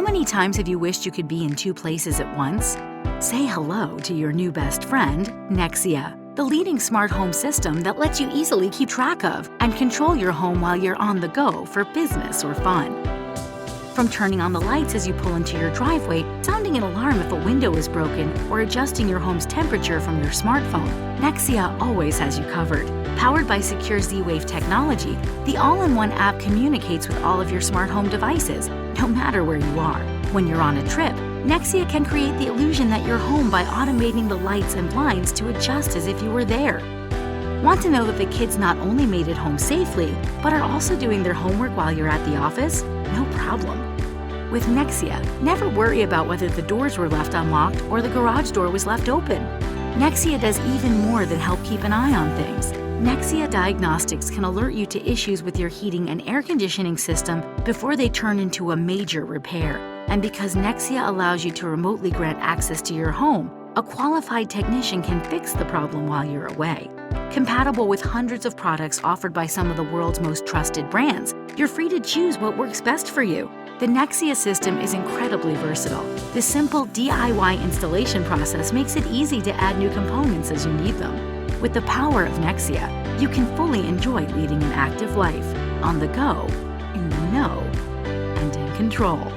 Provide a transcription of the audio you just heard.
many times have you wished you could be in two places at once? Say hello to your new best friend, Nexia, the leading smart home system that lets you easily keep track of and control your home while you're on the go for business or fun. From turning on the lights as you pull into your driveway, sounding an alarm if a window is broken, or adjusting your home's temperature from your smartphone, Nexia always has you covered. Powered by secure Z-Wave technology, the all-in-one app communicates with all of your smart home devices, no matter where you are. When you're on a trip, Nexia can create the illusion that you're home by automating the lights and blinds to adjust as if you were there. Want to know that the kids not only made it home safely, but are also doing their homework while you're at the office? No problem. With Nexia, never worry about whether the doors were left unlocked or the garage door was left open. Nexia does even more than help keep an eye on things. Nexia Diagnostics can alert you to issues with your heating and air conditioning system before they turn into a major repair. And because Nexia allows you to remotely grant access to your home, a qualified technician can fix the problem while you're away. Compatible with hundreds of products offered by some of the world's most trusted brands, you're free to choose what works best for you. The Nexia system is incredibly versatile. The simple DIY installation process makes it easy to add new components as you need them. With the power of Nexia, you can fully enjoy leading an active life, on the go, in the know, and in control.